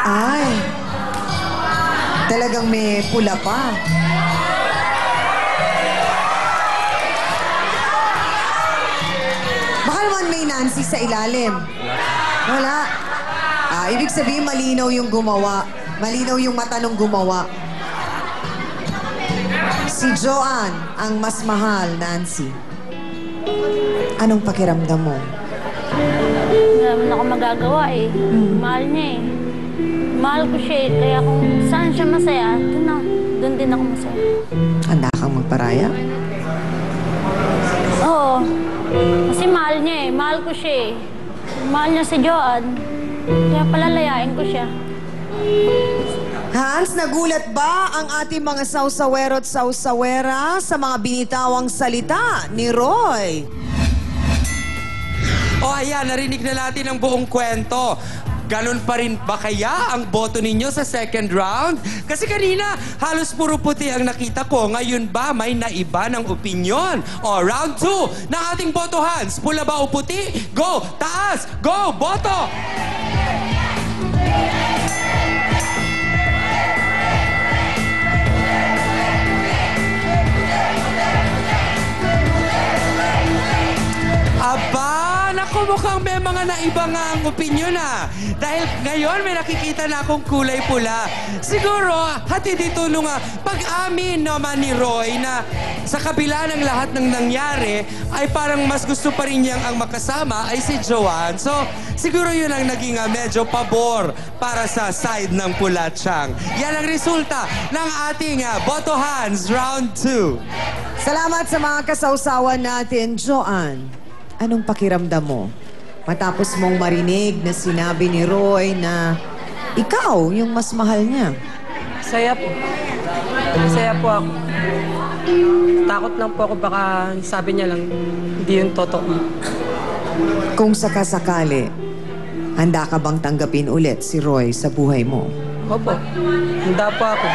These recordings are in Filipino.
Ay, talagang may pula pa. Baka naman may Nancy sa ilalim. Wala. Ibig sabihin, malinaw yung gumawa. Malinaw yung mata nung gumawa. Si Joanne, ang mas mahal, Nancy. Anong pakiramdam mo? Wala naman ako magagawa eh. Mahal niya eh. Mahal ko siya eh. Kaya kung saan siya masaya, doon din ako masaya. Handa kang magparaya? Oo. Kasi mahal niya eh. Mahal ko siya eh. Mahal niya si Joanne. Kaya palalayain ko siya. Hans, nagulat ba ang ating mga sausawero at sausawera sa mga binitawang salita ni Roy? O ayan, narinig na natin ang buong kwento. Ganon pa rin ba kaya ang boto ninyo sa second round? Kasi kanina, halos puro puti ang nakita ko. Ngayon ba may naiba ng opinyon? O, round 2 ng ating botohan. Pula ba o puti? Go! Taas! Go! Boto! Aba, naku, mukhang may mga naiba nga ang opinyon Dahil ngayon may nakikita na akong kulay pula. Siguro, hatid ito nung pag-amin naman ni Roy na sa kabila ng lahat ng nangyari, ay parang mas gusto pa rin niyang ang makasama ay si Joanne. So, siguro yun ang naging medyo pabor para sa side ng Pulatsang. Yan ang resulta ng ating Botohans Round 2. Salamat sa mga kasawsawan natin, Joanne. Anong pakiramdam mo? Matapos mong marinig na sinabi ni Roy na ikaw yung mas mahal niya. Saya po. Saya po ako. Takot lang po ako baka sabi niya lang hindi yung totoo. Kung sakasakali, handa ka bang tanggapin ulit si Roy sa buhay mo? Opo. Handa po ako.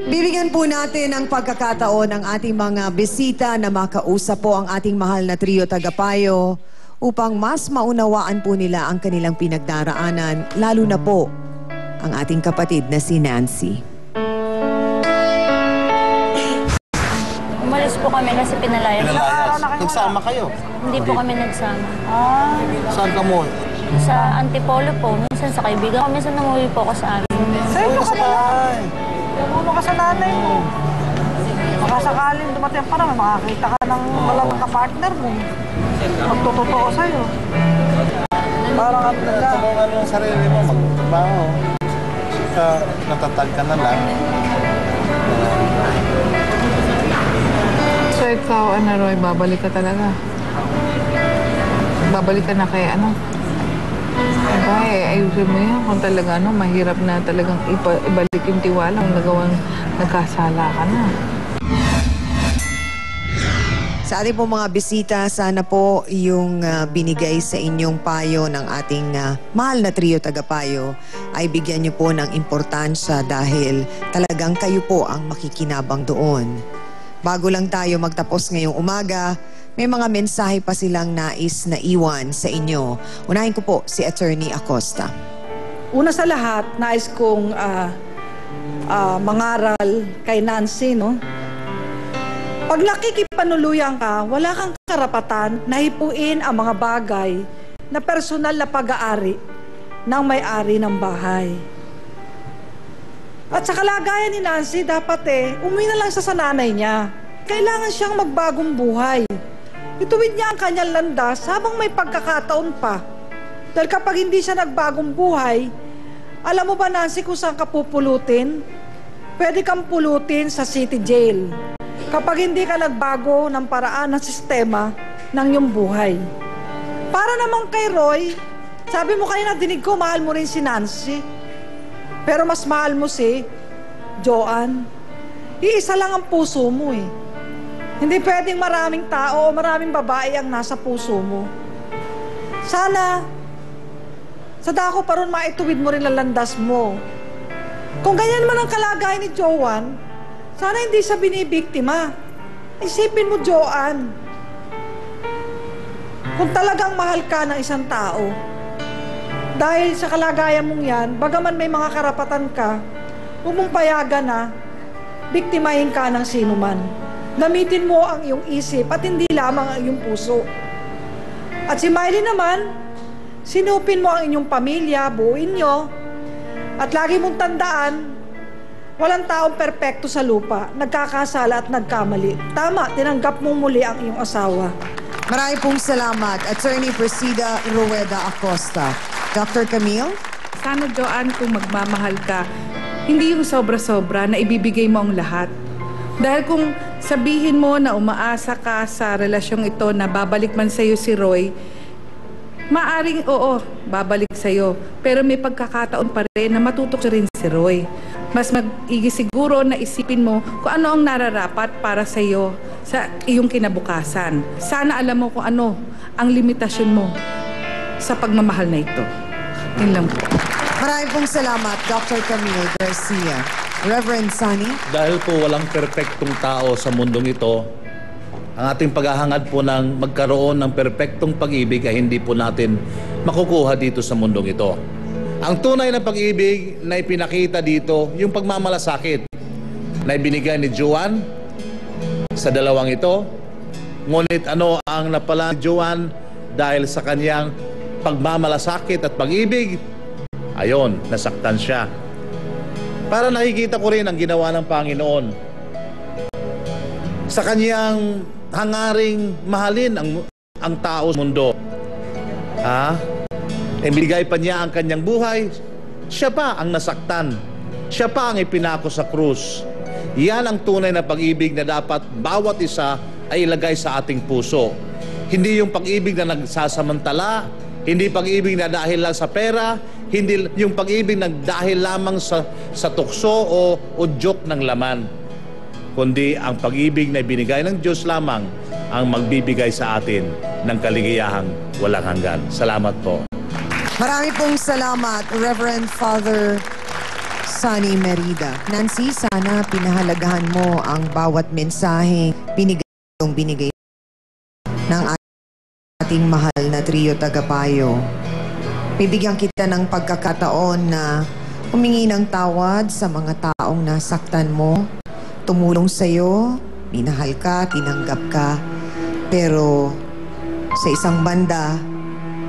Bibigyan po natin ang pagkakataon ng ating mga bisita na makausap po ang ating mahal na trio tagapayo upang mas maunawaan po nila ang kanilang pinagdaraanan, lalo na po ang ating kapatid na si Nancy. Umalis po kami kasi pinalayas. Nagsama kayo? Hindi po kami nagsama. Saan ka mo? Sa Antipolo po. Minsan sa kaibigan ko. Minsan nanguwi po ako sa amin. Sa'yo ka naman. Namuno ka sa nanay mo. Makasakaling dumating pa naman, makakita ka ng malamang ka-partner mo. Magtutotoo sa'yo. Parang ano na lang. Tulungan mo ang sarili mo, magtrabaho. Natatag ka na lang. So ikaw, Roy, babalik ka talaga? Babalik ka na kay ayusin mo yan kung talaga mahirap na talagang ibalik yung tiwala kung nagawang nagkasala ka na. Sa ating po mga bisita, sana po yung binigay sa inyong payo ng ating mahal na trio tagapayo ay bigyan niyo po ng importansya dahil talagang kayo po ang makikinabang doon. Bago lang tayo magtapos ngayong umaga, may mga mensahe pa silang nais na iwan sa inyo. Unahin ko po si Attorney Acosta. Una sa lahat, nais kong mangaral kay Nancy, no? Pag nakikipanuluyan ka, wala kang karapatan na hipuin ang mga bagay na personal na pag-aari ng may-ari ng bahay. At sa kalagayan ni Nancy, dapat umuwi na lang sa nanay niya. Kailangan siyang magbagong buhay. Ituwid niya ang kanyang landas habang may pagkakataon pa. Dahil kapag hindi siya nagbagong buhay, alam mo ba, Nancy, kung saan ka pupulutin? Pwede kang pulutin sa city jail. Kapag hindi ka nagbago ng paraan ng sistema ng iyong buhay. Para naman kay Roy, sabi mo kanina, dinig ko, mahal mo rin si Nancy. Pero mas mahal mo si Joanne. Iisa lang ang puso mo Hindi pwedeng maraming tao o maraming babae ang nasa puso mo. Sana, sa dako pa ron maituwid mo rin ang landas mo. Kung ganyan man ang kalagayan ni Joanne, sana hindi siya binibiktima. Isipin mo, Joanne, kung talagang mahal ka ng isang tao. Dahil sa kalagayan mong yan, bagaman may mga karapatan ka, huwag mong payagan na biktimahin ka ng sino man. Gamitin mo ang iyong isip at hindi lamang ang iyong puso. At si Miley naman, sinupin mo ang inyong pamilya, buuin nyo, at lagi mong tandaan, walang taong perpekto sa lupa, nagkakasala at nagkamali. Tama, tinanggap mo muli ang iyong asawa. Marami pong salamat, Attorney Presida Rueda Acosta. Dr. Camille? Sana, Joanne, kung magmamahal ka, hindi yung sobra-sobra na ibibigay mo ang lahat. Dahil kung sabihin mo na umaasa ka sa relasyong ito na babalik man sa'yo si Roy, maaring oo, babalik sa'yo. Pero may pagkakataon pa rin na matutok rin si Roy. Mas mag-igi siguro na isipin mo kung ano ang nararapat para sa'yo sa iyong kinabukasan. Sana alam mo kung ano ang limitasyon mo sa pagmamahal na ito. Yun lang po. Maraming pong salamat, Dr. Camille Garcia. Reverend Sunny? Dahil po walang perpektong tao sa mundong ito, ang ating paghahangad po ng magkaroon ng perpektong pag-ibig ay hindi po natin makukuha dito sa mundong ito. Ang tunay na pag-ibig na ipinakita dito, yung pagmamalasakit na ibinigay ni Joanne sa dalawang ito. Ngunit ano ang napala ni Joanne dahil sa kanyang pagmamalasakit at pag-ibig? Ayon, nasaktan siya. Para nakikita ko rin ang ginawa ng Panginoon sa kanyang hangaring mahalin ang tao sa mundo. Ibigay pa niya ang kanyang buhay, siya pa ang nasaktan. Siya pa ang ipinako sa krus. Yan ang tunay na pag-ibig na dapat bawat isa ay ilagay sa ating puso. Hindi yung pag-ibig na nagsasamantala, hindi pag-ibig na dahil lang sa pera, hindi yung pag-ibig na dahil lamang sa tukso o udyok ng laman. Kundi ang pag-ibig na binigay ng Diyos lamang ang magbibigay sa atin ng kaligayahang walang hanggan. Salamat po. Marami pong salamat, Reverend Father Sunny Merida. Nancy, sana pinahalagahan mo ang bawat mensaheng binigay ng ating mahal na trio tagapayo. Bibigyan kita ng pagkakataon na humingi ng tawad sa mga taong nasaktan mo, tumulong sa'yo, minahal ka, tinanggap ka, pero sa isang banda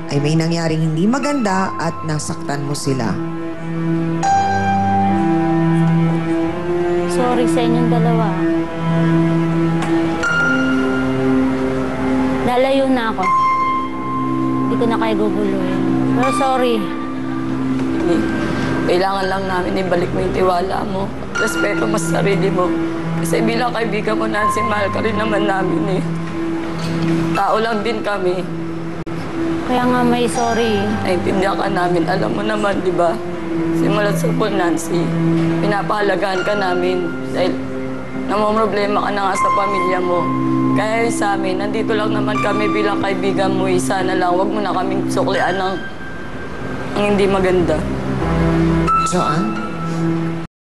ay may nangyaring hindi maganda at nasaktan mo sila. Sorry sa inyong dalawa. Lalayo na ako. Hindi ko na kayo guguluhin. Pero sorry. Kailangan lang namin ibalik mo yung tiwala mo. Respeto mo sa sarili mo. Kasi bilang kaibigan mo, Nancy, mahal ka rin naman namin eh. Tao lang din kami. Kaya nga may sorry. Naintindihan ka namin. Alam mo naman, di ba? Simulat sa pool, Nancy. Pinapahalagaan ka namin. Dahil namomroblema ka na nga sa pamilya mo. Kaya sa amin, nandito lang naman kami bilang kaibigan mo. Sana lang, wag mo na kaming suklian ng hindi maganda. Joanne?